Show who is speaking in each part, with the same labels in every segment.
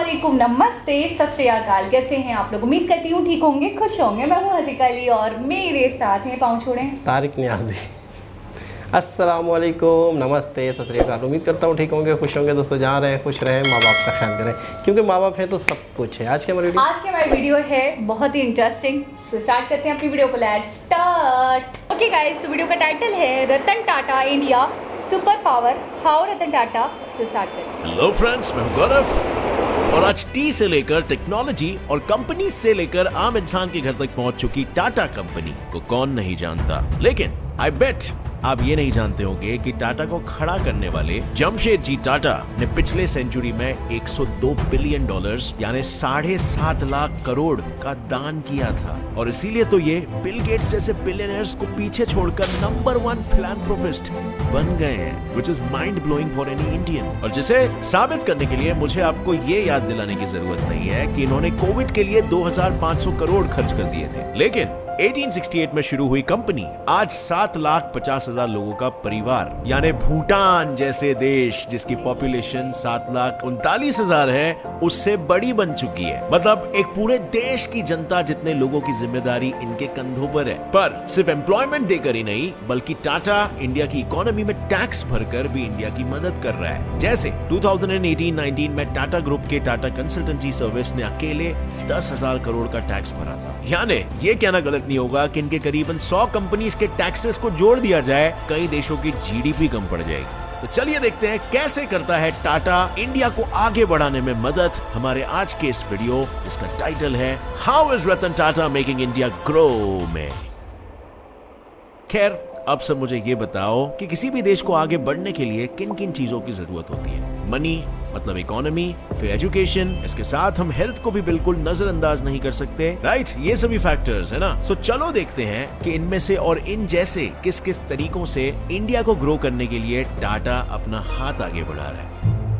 Speaker 1: अस्सलामुअलैकुम, नमस्ते, सत श्री अकाल। कैसे हैं आप लोग? उम्मीद करती हूँ ठीक होंगे, खुश होंगे। मैं हूँ हसीका अली और मेरे साथ हैं पाँव छोड़े
Speaker 2: तारिक नियाजी। अस्सलामुअलैकुम, नमस्ते, सत श्री अकाल। उम्मीद करता हूँ ठीक होंगे, खुश होंगे। दोस्तों जहाँ रहें खुश रहें, माँ बाप का ख्याल करें, क्योंकि माँ बाप हैं तो सब कुछ है। आज की हमारी
Speaker 1: वीडियो है बहुत ही इंटरेस्टिंग। तो स्टार्ट करते हैं अपनी वीडियो को। Let's start. ओके गाइस, तो वीडियो का टाइटल है Ratan Tata India super power, how Ratan Tata. से स्टार्ट करते हैं।
Speaker 3: हेलो फ्रेंड्स, मैं हूं गौरव और आज टी से लेकर टेक्नोलॉजी और कंपनी से लेकर आम इंसान के घर तक पहुंच चुकी टाटा कंपनी को कौन नहीं जानता। लेकिन आई बेट आप ये नहीं जानते होंगे कि टाटा को खड़ा करने वाले जमशेद जी टाटा ने पिछले सेंचुरी में $102 बिलियन यानी 7.5 लाख करोड़ का दान किया था। और इसीलिए तो ये बिल गेट्स जैसे बिलियनर्स को पीछे छोड़कर नंबर 1 फिलैंथ्रोपिस्ट बन गए हैं, which is mind blowing for any Indian। और जिसे साबित करने के लिए मुझे आपको ये याद दिलाने की जरूरत नहीं है कि इन्होंने कोविड के लिए 2500 करोड़ खर्च कर दिए थे। लेकिन 1868 में शुरू हुई कंपनी आज 7,50,000 लोगों का परिवार यानी भूटान जैसे देश जिसकी पॉपुलेशन 7,39,000 है, उससे बड़ी बन चुकी है। मतलब एक पूरे देश की जनता जितने लोगों की जिम्मेदारी इनके कंधों पर है। पर सिर्फ एम्प्लॉयमेंट देकर ही नहीं, बल्कि टाटा इंडिया की इकोनॉमी में टैक्स भरकर भी इंडिया की मदद कर रहा है। जैसे 2018-19 में टाटा ग्रुप के टाटा कंसल्टेंसी सर्विस ने अकेले 10,000 करोड़ का टैक्स भरा था। यानी ये कहना गलत नहीं होगा कि इनके करीबन 100 कंपनीज के टैक्सेस को जोड़ दिया जाए, कई देशों की जीडीपी कम पड़ जाएगी। तो चलिए देखते हैं कैसे करता है टाटा इंडिया को आगे बढ़ाने में मदद हमारे आज के इस वीडियो, जिसका टाइटल है how is Ratan Tata making India grow में। खैर, अब सब मुझे ये बताओ कि किसी भी देश को आगे बढ़ने के लिए किन किन चीजों की जरूरत होती है। मनी मतलब इकोनॉमी, फिर एजुकेशन, इसके साथ हम हेल्थ को भी बिल्कुल नजरअंदाज नहीं कर सकते, राइट? ये सभी फैक्टर्स है ना। सो चलो देखते हैं कि इनमें से और इन जैसे किस किस तरीकों से इंडिया को ग्रो करने के लिए टाटा अपना हाथ आगे बढ़ा रहा है।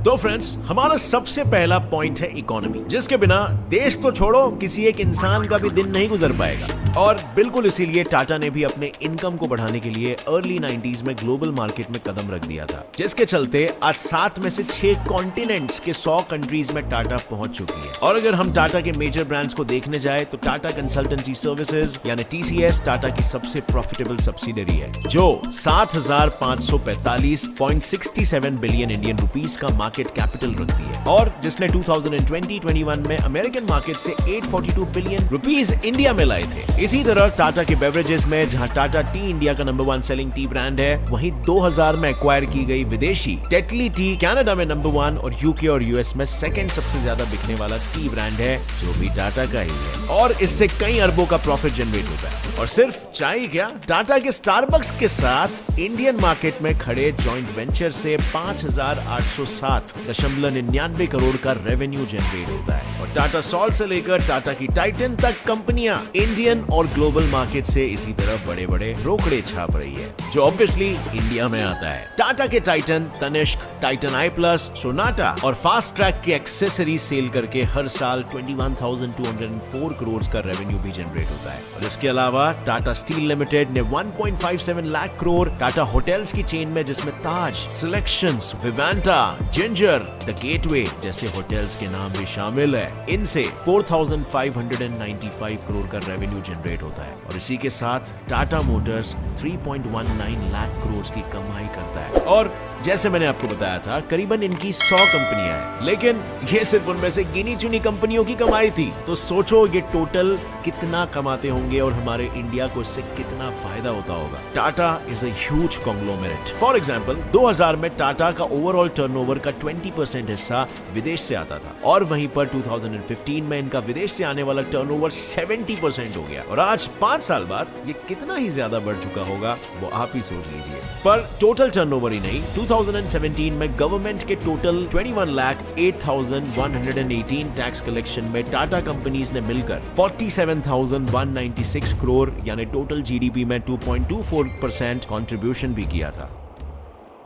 Speaker 3: तो फ्रेंड्स, हमारा सबसे पहला पॉइंट है इकोनॉमी, जिसके बिना देश तो छोड़ो किसी एक इंसान का भी दिन नहीं गुजर पाएगा। और बिल्कुल इसीलिए टाटा ने भी अपने इनकम को बढ़ाने के लिए अर्ली 90s में ग्लोबल मार्केट में कदम रख दिया था, जिसके चलते आज 7 में से 6 कॉन्टिनेंट्स के 100 कंट्रीज में टाटा पहुंच चुकी है। और अगर हम टाटा के मेजर ब्रांड्स को देखने जाए तो टाटा कंसल्टेंसी सर्विसेज यानी TCS टाटा की सबसे प्रॉफिटेबल सब्सिडरी है, जो 7,545.67 बिलियन इंडियन रुपीस का मार्केट कैपिटल रखती है, और जिसने 2020-21 में अमेरिकन मार्केट से 842 बिलियन रुपीस इंडिया में लाए थे। इसी तरह टाटा के बेवरेजेस में, जहां टाटा टी इंडिया का नंबर 1 सेलिंग टी ब्रांड है, वहीं 2000 में एक्वायर की गई विदेशी टेटली टी कनाडा में नंबर 1 और यूके और यूएस में सेकंड सबसे ज्यादा बिकने वाला टी ब्रांड है, जो भी टाटा का ही है। और इससे कई अरबों का प्रॉफिट जनरेट होता है। और सिर्फ चाय क्या, टाटा के स्टारबक्स के साथ इंडियन मार्केट में खड़े जॉइंट वेंचर से 5,807.99 करोड़ का रेवेन्यू जनरेट होता है। और टाटा सॉल्ट से लेकर टाटा की टाइटन तक कंपनियां इंडियन और ग्लोबल मार्केट से इसी तरह बड़े बड़े रोकड़े छाप रही है, जो ऑब्वियसली इंडिया में आता है। टाटा के टाइटन, तनिष्क, टाइटन आई प्लस, सोनाटा और फास्ट ट्रैक के एक्सेसरीज सेल करके हर साल 21,204 करोड़ का रेवेन्यू भी जनरेट होता है। और इसके अलावा टाटा स्टील लिमिटेड ने 1.57 लाख करोड़, टाटा होटल्स की चेन में जिसमें ताज, सिलेक्शंस, विवांटा, जिंजर, द गेटवे जैसे होटल्स के नाम भी शामिल है, इनसे 4,595 करोड़ का रेवेन्यू जनरेट होता है। और इसी के साथ टाटा मोटर्स 3.19 लाख करोड़ की कमाई करता है। और जैसे मैंने आपको बताया था, करीबन इनकी 100 कंपनियां हैं, लेकिन ये सिर्फ उनमें से गिनी चुनी कंपनियों की कमाई थी। तो सोचो ये टोटल कितना कमाते होंगे और हमारे इंडिया को इससे कितना फायदा होता होगा। Tata is a huge conglomerate. For example 2000 में टाटा का ओवरऑल टर्नओवर का 20% हिस्सा विदेश से आता था, और वहीं पर 2015 में इनका विदेश से आने वाला टर्नओवर 70% हो गया। और आज 5 साल बाद ये कितना ही ज्यादा बढ़ चुका होगा, वो आप ही सोच लीजिए। पर टोटल टर्नओवर ही नहीं, 2017 में गवर्नमेंट के टोटल 21,08,118 टैक्स कलेक्शन में टाटा कंपनीज ने मिलकर 47,196 करोड़ यानी टोटल जीडीपी में 2.24% कंट्रीब्यूशन भी किया था।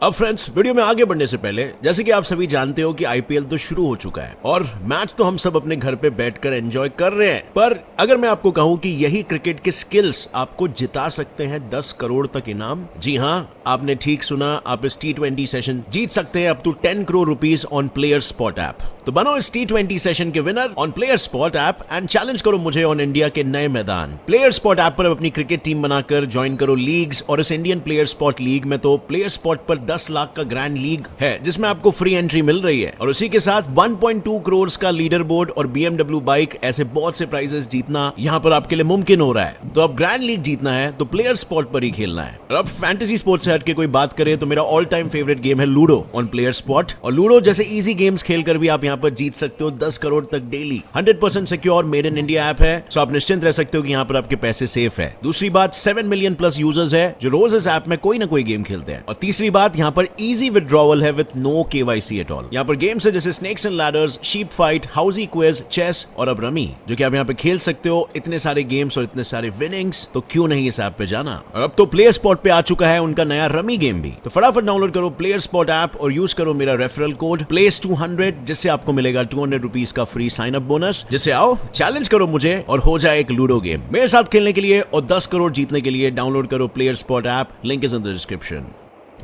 Speaker 3: अब फ्रेंड्स, वीडियो में आगे बढ़ने से पहले, जैसे कि आप सभी जानते हो कि आईपीएल तो शुरू हो चुका है और मैच तो हम सब अपने घर पे बैठकर एंजॉय कर रहे हैं। पर अगर मैं आपको कहूं कि यही क्रिकेट के स्किल्स आपको जिता सकते हैं 10 करोड़ तक इनाम, जी हाँ, आपने ठीक सुना, आप इस T20 सेशन जीत सकते हैं up to 10 crore rupees on player spot app. तो बनो इस T20 सेशन के winner on player spot app and challenge करो मुझे ऑन इंडिया के नए मैदान। प्लेयर स्पॉट ऐप पर अपनी क्रिकेट टीम बनाकर ज्वाइन करो लीग्स, और इस इंडियन प्लेयर स्पॉट लीग में तो प्लेयर स्पॉट पर 10 लाख का ग्रैंड लीग है जिसमें आपको फ्री एंट्री मिल रही है, और उसी के साथ 1.2 करोड़ का लीडर बोर्ड और BMW बाइक, ऐसे बहुत से प्राइजेस जीतना यहाँ पर आपके लिए मुमकिन हो रहा है। तो अब ग्रैंड लीग जीतना है तो प्लेयर स्पॉट पर ही खेलना है। और अब फैंटेसी स्पोर्ट्स से हटके कोई बात करे तो मेरा ऑल टाइम फेवरेट गेम है लूडो ऑन प्लेयर स्पॉट। और लूडो जैसे इजी गेम्स खेलकर भी आप यहाँ पर जीत सकते हो 10 करोड़ तक daily. 100% secure made in India app है, सो आप निश्चिंत रह सकते हो कि यहाँ पर आपके पैसे सेफ है। दूसरी बात, 7 मिलियन प्लस यूजर्स है जो रोज इस ऐप में कोई ना कोई गेम खेलते हैं। और तीसरी बात, यहाँ पर इजी विड्रॉवल है with no KYC at all. यहाँ पर गेम्स है जैसे snakes and ladders, sheep fight, housie quiz, chess और अब रमी, जो कि आप यहाँ पे खेल सकते हो। इतने सारे गेम्स और इतने सारे विनिंग्स, तो क्यों नहीं इस ऐप पे जाना। और अब तो प्लेयर स्पॉट पे आ चुका है उनका नया रमी गेम भी, तो फटाफट डाउनलोड करो प्लेयर स्पॉट ऐप और यूज करो मेरा रेफरल कोड PLACE200, जिससे आपको मिलेगा 200 रुपीज का फ्री साइन अप बोनस। जिससे आओ चैलेंज करो मुझे और हो जाए एक लूडो गेम। मेरे साथ खेलने के लिए और 10 करोड़ जीतने के लिए डाउनलोड करो player spot app, link is in the description.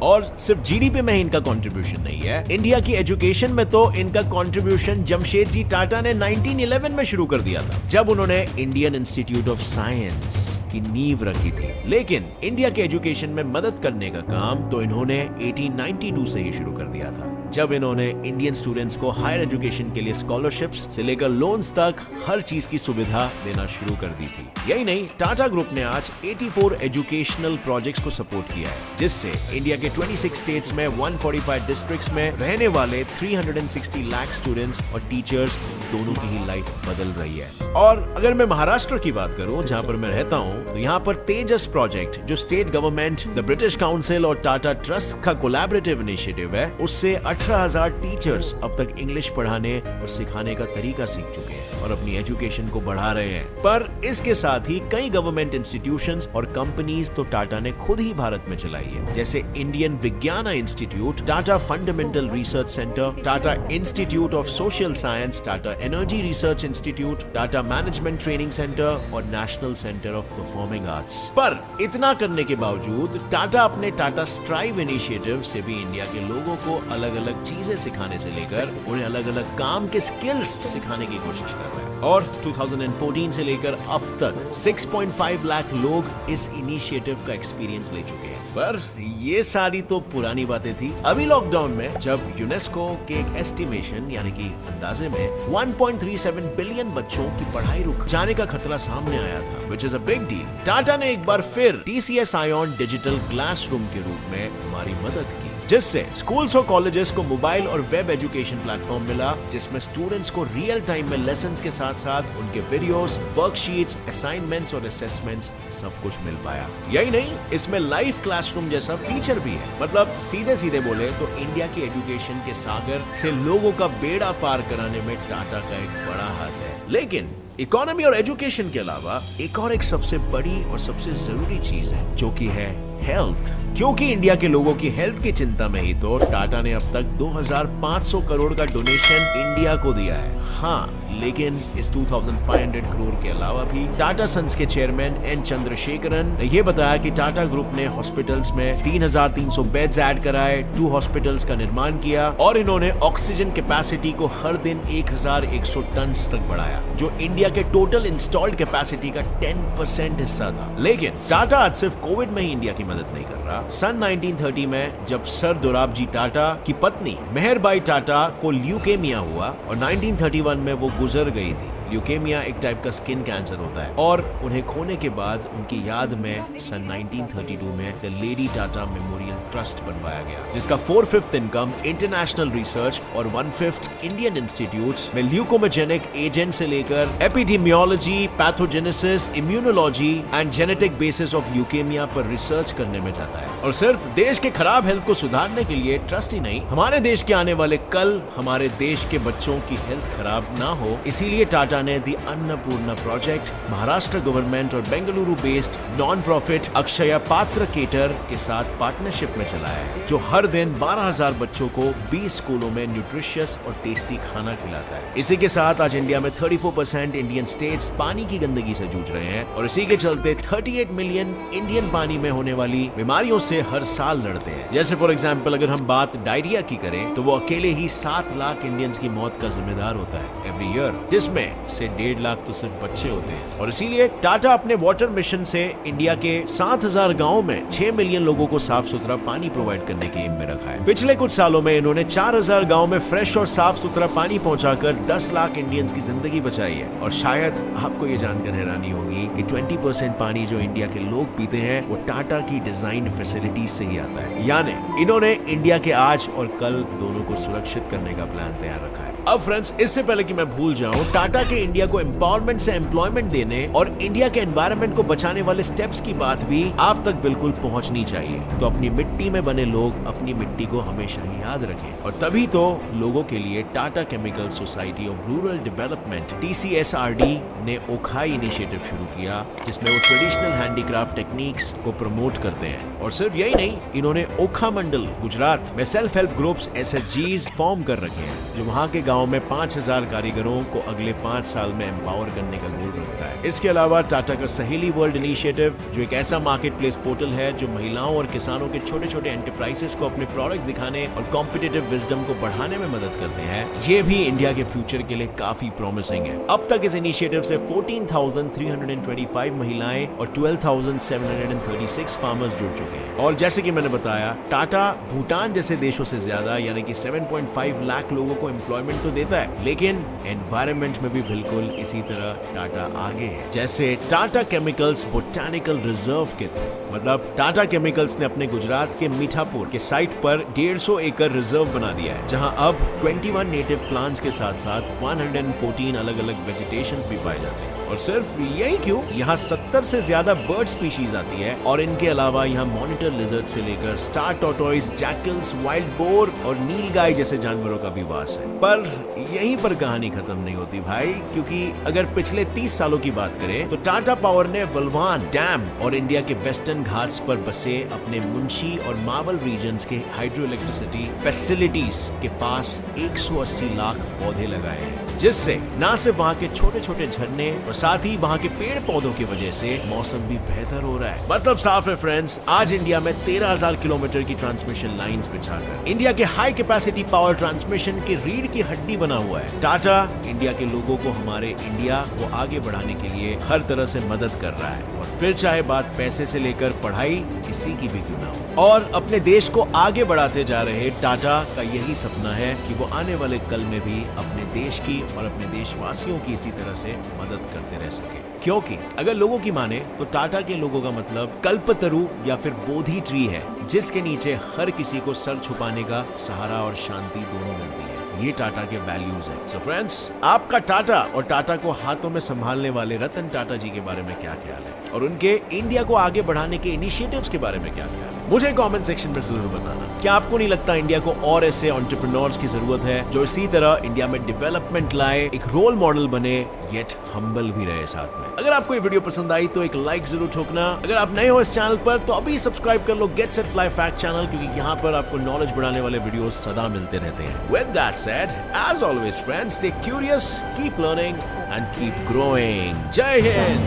Speaker 3: और सिर्फ जीडीपी में ही इनका कंट्रीब्यूशन नहीं है, इंडिया की एजुकेशन में तो इनका कंट्रीब्यूशन जमशेदजी टाटा ने 1911 में शुरू कर दिया था, जब उन्होंने इंडियन इंस्टीट्यूट ऑफ साइंस की नींव रखी थी। लेकिन इंडिया के एजुकेशन में मदद करने का काम तो इन्होंने 1892 से ही शुरू कर दिया था, जब इन्होंने इंडियन स्टूडेंट्स को हायर एजुकेशन के लिए स्कॉलरशिप्स से लेकर लोन्स तक हर चीज की सुविधा देना शुरू कर दी थी। यही नहीं, टाटा ग्रुप ने आज 84 एजुकेशनल प्रोजेक्ट्स को सपोर्ट किया है, जिससे इंडिया के 26 स्टेट्स में 145 डिस्ट्रिक्ट्स में रहने वाले 360 लाख स्टूडेंट्स और टीचर्स दोनों की ही लाइफ बदल रही है। और अगर मैं महाराष्ट्र की बात करूं, जहां पर मैं रहता हूं, तो यहाँ पर तेजस प्रोजेक्ट, जो state government, the British council और टाटा ट्रस्ट का कोलैबोरेटिव इनिशिएटिव है, उससे 18,000 टीचर्स अब तक इंग्लिश पढ़ाने और सिखाने का तरीका सीख चुके हैं और अपनी एजुकेशन को बढ़ा रहे हैं। पर इसके साथ ही कई गवर्नमेंट इंस्टीट्यूशंस और कंपनीज तो टाटा ने खुद ही भारत में चलाई है, जैसे इंडियन विज्ञान Institute, Tata Fundamental Research Centre, Tata Institute of Social Science, Tata Energy Research Institute, Tata Management Training Centre और National Centre of Performing Arts. पर इतना करने के बावजूद टाटा अपने टाटा स्ट्राइव इनिशिएटिव से भी इंडिया के लोगों को अलग अलग चीजें सिखाने से लेकर उन्हें अलग अलग काम के स्किल्स सिखाने की कोशिश कर रहे हैं। और 2014 से लेकर अब तक 6.5 लाख लोग इस इनिशिएटिव का एक्सपीरियंस ले चुके हैं। पर ये सारी तो पुरानी बातें थी। अभी लॉकडाउन में जब यूनेस्को के एक एस्टिमेशन यानी कि अंदाजे में 1.37 बिलियन बच्चों की पढ़ाई रुक जाने का खतरा सामने आया था, which is a big deal, Tata ने एक बार फिर TCS Ion डिजिटल क्लासरूम के रूप में हमारी मदद की, जिससे स्कूल्स और कॉलेजेस को मोबाइल और वेब एजुकेशन प्लेटफॉर्म मिला, जिसमें स्टूडेंट्स को रियल टाइम में लेसन्स के साथ साथ उनके वीडियोस, वर्कशीट्स, असाइनमेंट्स और असेसमेंट्स सब कुछ मिल पाया। यही नहीं, इसमें लाइव क्लासरूम जैसा फीचर भी है। मतलब सीधे सीधे बोले तो इंडिया की एजुकेशन के सागर से लोगों का बेड़ा पार कराने में टाटा का एक बड़ा हाथ है। लेकिन इकोनॉमी और एजुकेशन के अलावा एक सबसे बड़ी और सबसे जरूरी चीज है, जो कि है हेल्थ। क्योंकि इंडिया के लोगों की हेल्थ की चिंता में ही तो टाटा ने अब तक 2500 करोड़ का डोनेशन इंडिया को दिया है। हाँ, लेकिन इस 2500 करोड़ के अलावा भी टाटा सन्स के चेयरमैन एन चंद्रशेखरन ने यह बताया कि टाटा ग्रुप ने हॉस्पिटल्स में 3300 बेड्स ऐड कराए, 2 हॉस्पिटल्स का निर्माण किया और इन्होंने ऑक्सीजन कैपेसिटी को हर दिन 1100 टन तक बढ़ाया, जो इंडिया के टोटल इंस्टॉल्ड कैपेसिटी का 10% हिस्सा था। लेकिन टाटा आज सिर्फ कोविड में ही इंडिया की मदद नहीं कर रहा। सन 1930 में जब सर दोराबजी टाटा की पत्नी मेहरबाई टाटा को ल्यूकेमिया हुआ और 1931 में वो गुजर गई थी। ल्यूकेमिया एक टाइप का स्किन कैंसर होता है और उन्हें खोने के बाद उनकी याद में सन 1932 में the lady Tata memorial trust बनवाया गया, जिसका 4/5 इनकम इंटरनेशनल रिसर्च और 1/5 इंडियन इंस्टीट्यूट्स में ल्यूकोमेजेनिक एजेंट से लेकर epidemiology, pathogenesis, immunology and genetic basis of leukaemia पर रिसर्च करने में जाता है। और सिर्फ देश के खराब हेल्थ को सुधारने के लिए ट्रस्ट ही नहीं, हमारे देश के आने वाले कल हमारे देश के बच्चों की हेल्थ खराब ना हो, इसीलिए टाटा ने दी अन्नपूर्णा प्रोजेक्ट महाराष्ट्र गवर्नमेंट और बेंगलुरु बेस्ड नॉन प्रॉफिट अक्षया पात्र केटर के साथ पार्टनरशिप में में चलाया है, जो हर दिन 12,000 बच्चों को 20 स्कूलों में न्यूट्रिशियस और टेस्टी खाना खिलाता है। इसी के साथ आज इंडिया में 34% इंडियन स्टेट्स पानी की गंदगी से जूझ रहे हैं और इसी के चलते 38 मिलियन इंडियन पानी में होने वाली बीमारियों से हर साल लड़ते हैं। जैसे फॉर एग्जाम्पल अगर हम बात डायरिया की करें तो वो अकेले ही 7 लाख इंडियंस की मौत का जिम्मेदार होता है एवरी ईयर, जिसमें से 1.5 लाख तो सिर्फ बच्चे होते हैं। और इसीलिए टाटा अपने वाटर मिशन से इंडिया के 7,000 गाँव में 6 मिलियन लोगों को साफ सुथरा पानी प्रोवाइड करने के एम में रखा है। पिछले कुछ सालों में इन्होंने 4,000 गाँव में फ्रेश और साफ सुथरा पानी पहुंचाकर 10 लाख इंडियंस की जिंदगी बचाई है। और शायद आपको ये जानकर हैरानी होगी कि 20% पानी जो इंडिया के लोग पीते हैं वो टाटा की डिजाइन फैसिलिटीज से ही आता है। यानी इन्होंने इंडिया के आज और कल दोनों को सुरक्षित करने का प्लान तैयार रखा है। अब फ्रेंड्स, इससे पहले कि मैं भूल जाऊं, टाटा के इंडिया को एम्पावरमेंट से एम्प्लॉयमेंट देने और इंडिया के एनवायरनमेंट को बचाने वाले स्टेप्स की बात भी आप तक बिल्कुल पहुंचनी चाहिए। तो अपनी मिट्टी में बने लोग अपनी मिट्टी को हमेशा ही याद रखें। और तभी तो लोगों के लिए Tata chemical society of rural development TCSRD ने ओखाई इनिशिएटिव शुरू किया, जिसमें वो ट्रेडिशनल हैंडीक्राफ्ट टेक्निक्स को प्रमोट करते हैं। और सिर्फ यही नहीं, इन्होंने ओखा मंडल गुजरात में self help groups SHGs form कर रखे हैं, जो वहाँ के गांव में 5,000 कारीगरों को अगले 5 साल में एम्पावर करने का गोल रखता है। इसके अलावा टाटा का सहेली वर्ल्ड इनिशिएटिव, जो एक ऐसा मार्केट प्लेस पोर्टल है जो महिलाओं और किसानों के छोटे छोटे एंटरप्राइजेस को अपने प्रोडक्ट्स दिखाने और कॉम्पिटिटिव विजडम को बढ़ाने में मदद करते हैं, ये भी इंडिया के फ्यूचर के लिए काफी प्रॉमिसिंग है। अब तक इस इनिशिएटिव से 14,325 महिलाएं और 12,736 फार्मर्स जुड़ चुके हैं। और जैसे कि मैंने बताया, टाटा भूटान जैसे देशों से ज्यादा यानी कि 7.5 लाख लोगों को एम्प्लॉयमेंट तो देता है, लेकिन एनवायरनमेंट में भी बिल्कुल इसी तरह टाटा आगे है। जैसे टाटा केमिकल्स बोटानिकल रिजर्व के थे, मतलब टाटा केमिकल्स ने अपने गुजरात के मीठापुर के साइट पर 150 एकड़ रिजर्व बना दिया है, जहां अब 21 नेटिव प्लांट्स के साथ साथ 114 अलग अलग वेजिटेशंस भी पाए जाते हैं। और सिर्फ यही क्यों, यहाँ 70 से ज्यादा बर्ड स्पीशीज आती है और इनके अलावा यहाँ मॉनिटर लिजर्ड से लेकर star tortoise, jackals, wild boar और नीलगाय जैसे जानवरों का भी वास है। पर यहीं पर कहानी खत्म नहीं होती भाई, क्योंकि अगर पिछले 30 सालों की बात करें तो टाटा पावर ने वलवान डैम और इंडिया के वेस्टर्न घाट्स पर बसे अपने मुंशी और मावल रीजन्स के हाइड्रो इलेक्ट्रिसिटी फैसिलिटीज के पास 180 लाख पौधे लगाए हैं, जिससे न सिर्फ वहाँ के छोटे छोटे झरने और साथ ही वहाँ के पेड़ पौधों की वजह से मौसम भी बेहतर हो रहा है। मतलब साफ है फ्रेंड्स, आज इंडिया में 13,000 किलोमीटर की ट्रांसमिशन लाइंस बिछाकर इंडिया के हाई कैपेसिटी पावर ट्रांसमिशन की रीढ़ की हड्डी बना हुआ है। टाटा इंडिया के लोगों को हमारे इंडिया को आगे बढ़ाने के लिए हर तरह से मदद कर रहा है, और फिर चाहे बात पैसे से लेकर पढ़ाई किसी की भी क्यों ना हो। और अपने देश को आगे बढ़ाते जा रहे टाटा का यही सपना है कि वो आने वाले कल में भी अपने देश की और अपने देशवासियों की इसी तरह से मदद करते रह सके। क्योंकि अगर लोगों की माने तो टाटा के लोगों का मतलब कल्पतरु या फिर बोधि ट्री है, जिसके नीचे हर किसी को सर छुपाने का सहारा और शांति दोनों मिलती है। ये टाटा के वैल्यूज हैं। सो फ्रेंड्स, आपका टाटा और टाटा को हाथों में संभालने वाले रतन टाटा जी के बारे में क्या ख्याल है, और उनके इंडिया को आगे बढ़ाने के इनिशिएटिव्स के बारे में क्या ख्याल है, मुझे कमेंट सेक्शन में जरूर बताना। क्या आपको नहीं लगता इंडिया को और ऐसे एंटरप्रेन्योर्स की जरूरत है जो इसी तरह इंडिया में डेवलपमेंट लाए, एक रोल मॉडल बने, येट हम्बल भी रहे साथ में। अगर आपको ये वीडियो पसंद आई तो एक लाइक जरूर ठोकना। अगर आप नए हो इस चैनल पर तो अभी सब्सक्राइब कर लो Get Set Fly Fact channel, क्योंकि यहाँ पर आपको नॉलेज बढ़ाने वाले वीडियोस सदा मिलते रहते हैं। With that said, as always friends, stay curious, keep learning and keep growing. जय हिंद।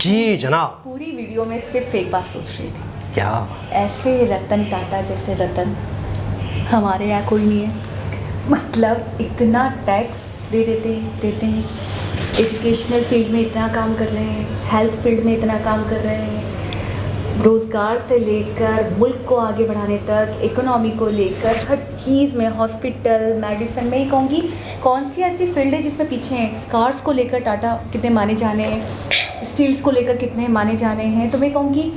Speaker 2: जी जनाब।
Speaker 1: पूरी वीडियो में सिर्फ एक बात सोच रही थी,
Speaker 2: क्या
Speaker 1: ऐसे रतन टाटा जैसे रतन हमारे यहाँ कोई नहीं है। मतलब इतना टैक्स देते हैं, एजुकेशनल फील्ड में इतना काम कर रहे हैं, हेल्थ फील्ड में इतना काम कर रहे हैं, रोज़गार से लेकर मुल्क को आगे बढ़ाने तक, इकोनॉमी को लेकर हर चीज़ में, हॉस्पिटल, मेडिसिन में ही कहूँगी, कौन सी ऐसी फील्ड है जिसमें पीछे हैं। कार्स को लेकर टाटा कितने माने जाने हैं, स्टील्स को लेकर कितने माने जाने हैं। तो मैं कहूँगी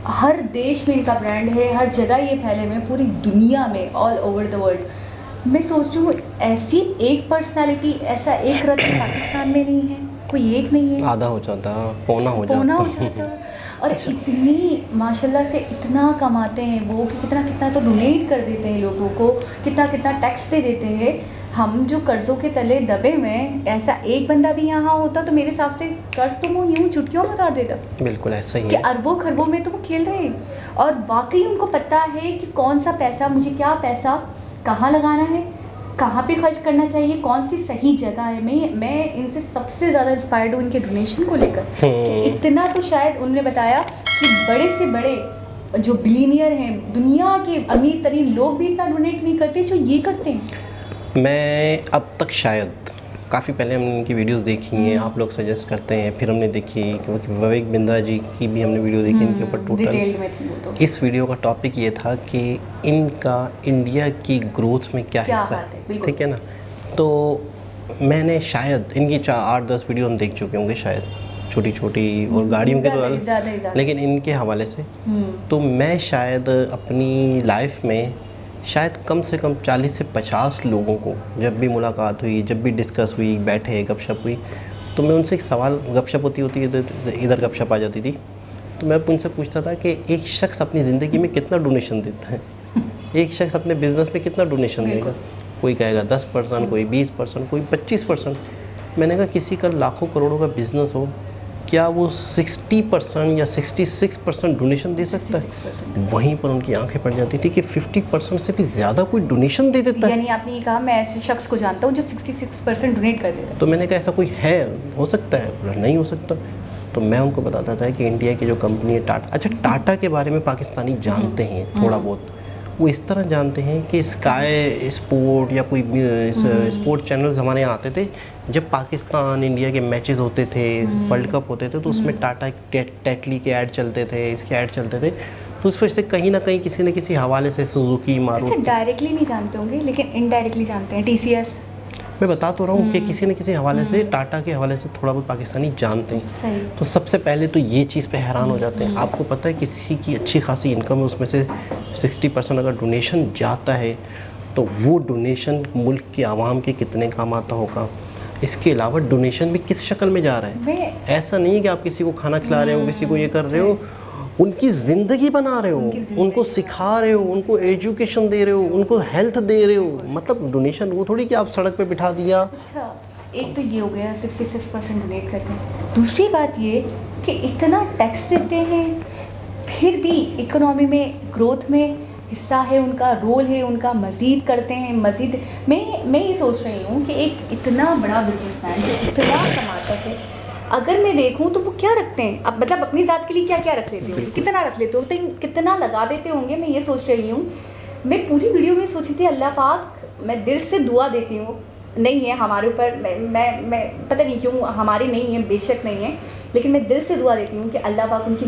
Speaker 1: हर देश में इनका ब्रांड है, हर जगह ये फैले हुए हैं, पूरी दुनिया में, ऑल ओवर द वर्ल्ड। मैं सोच रही हूँ ऐसी एक पर्सनालिटी, ऐसा एक रत्न पाकिस्तान में नहीं है, कोई एक नहीं है।
Speaker 2: आधा हो जाता, पौना हो
Speaker 1: जाता और इतनी माशाल्लाह से इतना कमाते हैं वो कि कितना तो डोनेट कर देते हैं लोगों को, कितना टैक्स दे देते हैं। हम जो कर्जों के तले दबे हुए हैं, ऐसा एक बंदा भी यहाँ होता तो मेरे हिसाब से कर्ज तो वो यूँ चुटकियों में उतार देता।
Speaker 2: बिल्कुल ऐसा ही
Speaker 1: कि
Speaker 2: है।
Speaker 1: अरबों खरबों में तो वो खेल रहे हैं और वाकई उनको पता है कि कौन सा पैसा, मुझे क्या पैसा कहाँ लगाना है, कहाँ पे खर्च करना चाहिए, कौन सी सही जगह है। मैं इनसे सबसे ज़्यादा इंस्पायर्ड हूँ इनके डोनेशन को लेकर कि इतना तो शायद उन्होंने बताया कि बड़े से बड़े जो बिलीनियर हैं, दुनिया के अमीर तरीन लोग भी इतना डोनेट नहीं करते जो ये करते हैं।
Speaker 2: मैं अब तक शायद काफ़ी पहले हमने उनकी वीडियोस देखी हैं, आप लोग सजेस्ट करते हैं, फिर हमने देखी क्योंकि विवेक बिंद्रा जी की भी हमने वीडियो देखी इनके ऊपर टोटल।
Speaker 1: डिटेल में थी वो तो।
Speaker 2: इस वीडियो का टॉपिक ये था कि इनका इंडिया की ग्रोथ में क्या हिस्सा
Speaker 1: बात है,
Speaker 2: है,
Speaker 1: बिल्कुल।
Speaker 2: ठीक है ना। तो मैंने शायद इनकी 8-10 वीडियो हम देख चुके होंगे शायद, छोटी छोटी और गाड़ियों के तो
Speaker 1: ज़्यादा
Speaker 2: लेकिन इनके हवाले से तो मैं शायद अपनी लाइफ में शायद कम से कम 40 से 50 लोगों को जब भी मुलाकात हुई, जब भी डिस्कस हुई, बैठे गपशप हुई, तो मैं उनसे एक सवाल, गपशप होती इधर गपशप आ जाती थी, तो मैं उनसे पूछता था कि एक शख्स अपनी ज़िंदगी में कितना डोनेशन देता है, एक शख्स अपने बिज़नेस में कितना डोनेशन देगा। कोई कहेगा 10%, कोई 20%, कोई 25%। मैंने कहा किसी का लाखों करोड़ों का बिज़नेस हो, क्या वो 60% या 66% डोनेशन दे सकता है? वहीं पर उनकी आंखें पड़ जाती थी कि 50% से भी ज़्यादा कोई डोनेशन दे देता है।
Speaker 1: यानी आपने ये कहा, मैं ऐसे शख्स को जानता हूँ जो 66% डोनेट कर देता है।
Speaker 2: तो मैंने कहा ऐसा कोई है, हो सकता है? बोला नहीं हो सकता। तो मैं उनको बताता था कि इंडिया की जो कंपनी है टाटा, अच्छा टाटा के बारे में पाकिस्तानी जानते हैं थोड़ा बहुत, वो इस तरह जानते हैं कि स्काई स्पोर्ट या कोई स्पोर्ट चैनल्स हमारे यहाँ आते थे, जब पाकिस्तान इंडिया के मैचेस होते थे, वर्ल्ड कप होते थे, तो उसमें टाटा टेटली के ऐड चलते थे, इसके ऐड चलते थे, तो उस वजह से कहीं ना कहीं किसी न किसी हवाले से सुजुकी, मारुति।
Speaker 1: अच्छा, डायरेक्टली नहीं जानते होंगे लेकिन इनडायरेक्टली जानते हैं। टीसीएस,
Speaker 2: मैं बता तो रहा हूँ कि किसी न किसी हवाले से, टाटा के हवाले से थोड़ा बहुत पाकिस्तानी जानते हैं।
Speaker 1: सही।
Speaker 2: तो सबसे पहले तो ये चीज़ पे हैरान हो जाते हैं। आपको पता है किसी की अच्छी खासी इनकम है, उसमें से 60% अगर डोनेशन जाता है तो वो डोनेशन मुल्क के आवाम के कितने काम आता होगा। इसके अलावा डोनेशन भी किस शक्ल में जा रहा है, ऐसा नहीं है कि आप किसी को खाना खिला रहे हो, किसी को ये कर रहे हो, उनकी ज़िंदगी बना रहे हो, उनको सिखा रहे हो, उनको एजुकेशन दे रहे हो, उनको हेल्थ दे रहे हो। मतलब डोनेशन वो थोड़ी कि आप सड़क पे बिठा दिया।
Speaker 1: अच्छा, एक तो ये हो गया 66% डोनेट करते हैं। दूसरी बात ये कि इतना टैक्स देते हैं फिर भी इकोनॉमी में, ग्रोथ में हिस्सा है उनका, रोल है उनका, मज़ीद करते हैं, मज़ीद। मैं ये सोच रही हूँ कि एक इतना बड़ा बिजनेसमैन जो इतना कमाता है, अगर मैं देखूं तो वो क्या रखते हैं, अब मतलब अपनी ज़ात के लिए क्या क्या रख लेते होंगे, कितना रख लेते होंगे, कितना लगा देते होंगे। मैं ये सोच रही हूँ, मैं पूरी वीडियो में सोची थी अल्लाह पाक, मैं दिल से दुआ देती हूँ, नहीं है हमारे ऊपर, मैं पता नहीं क्यों हमारी नहीं है, बेशक नहीं है, लेकिन मैं दिल से दुआ देती हूँ कि अल्लाह पाक उनकी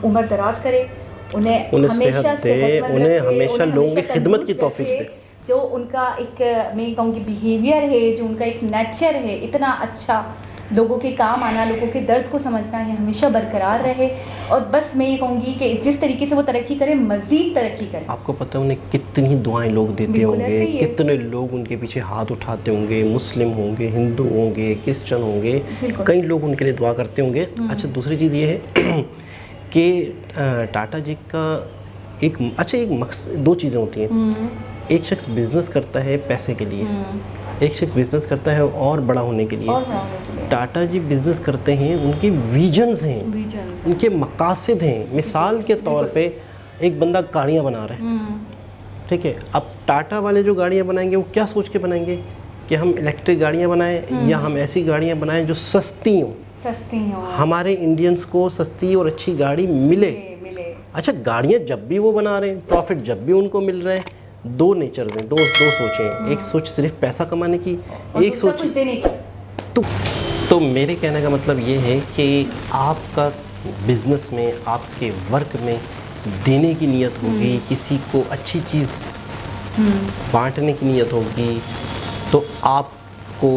Speaker 1: उम्र दराज करे, उन्हें हमेशा
Speaker 2: सेहत दे, उन्हें हमेशा लोगों की खिदमत की तौफीक दे।
Speaker 1: जो उनका एक, मैं कहूँगी बिहेवियर है, जो उनका एक नेचर है इतना अच्छा, लोगों के काम आना, लोगों के दर्द को समझना, ये हमेशा बरकरार रहे। और बस मैं ये कहूँगी कि जिस तरीके से वो तरक्की करें, मज़ीद तरक्की करें।
Speaker 2: आपको पता है उन्हें कितनी दुआएं लोग देते होंगे, कितने लोग उनके पीछे हाथ उठाते होंगे, मुस्लिम होंगे, हिंदू होंगे, क्रिश्चियन होंगे, कई लोग उनके लिए दुआ करते होंगे। अच्छा, दूसरी चीज़ ये है कि टाटा जी का एक मकसद, दो चीज़ें होती हैं। एक शख्स बिज़नेस करता है पैसे के लिए, एक शख्स बिज़नेस करता है और बड़ा होने के लिए। टाटा जी बिज़नेस करते हैं, उनके विजन्स हैं, उनके मकासद हैं। मिसाल के तौर पे एक बंदा गाड़ियाँ बना रहा है, ठीक है, अब टाटा वाले जो गाड़ियाँ बनाएंगे वो क्या सोच के बनाएंगे कि हम इलेक्ट्रिक गाड़ियाँ बनाएं या हम ऐसी गाड़ियाँ बनाएं जो सस्ती हों, हमारे इंडियंस को सस्ती और अच्छी गाड़ी मिले। अच्छा, गाड़ियाँ जब भी वो बना रहे हैं, प्रॉफिट जब भी उनको मिल रहा है, दो नेचर हैं, दो सोचें, एक सोच सिर्फ पैसा कमाने की, एक सोच
Speaker 1: कुछ देने की।
Speaker 2: तो मेरे कहने का मतलब ये है कि आपका बिज़नेस में, आपके वर्क में देने की नीयत होगी, किसी को अच्छी चीज़ बांटने की नीयत होगी, तो आपको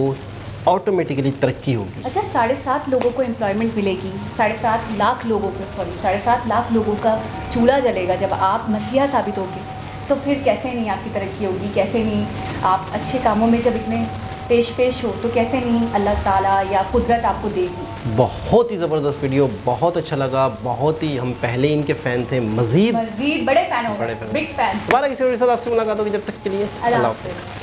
Speaker 2: ऑटोमेटिकली तरक्की होगी।
Speaker 1: अच्छा, 7.5 लोगों को एम्प्लॉयमेंट मिलेगी, 7.5 लाख लोगों को, 7.5 लाख लोगों का चूल्हा जलेगा जब आप मसीहा साबित होगे, तो फिर कैसे नहीं आपकी तरक्की होगी, कैसे नहीं आप अच्छे कामों में जब इतने पेश हो, तो कैसे नहीं अल्लाह ताला या कुदरत आपको देगी।
Speaker 2: बहुत ही ज़बरदस्त वीडियो, बहुत अच्छा लगा, बहुत ही, हम पहले इनके फ़ैन थे, मज़ीद
Speaker 1: बड़े फ़ैन हो, बिग फ़ैन।
Speaker 2: दोबारा किसी वीडियो के साथ आपसे मुलाकात होगी, जब तक के लिए अल्लाह हाफ़िज़।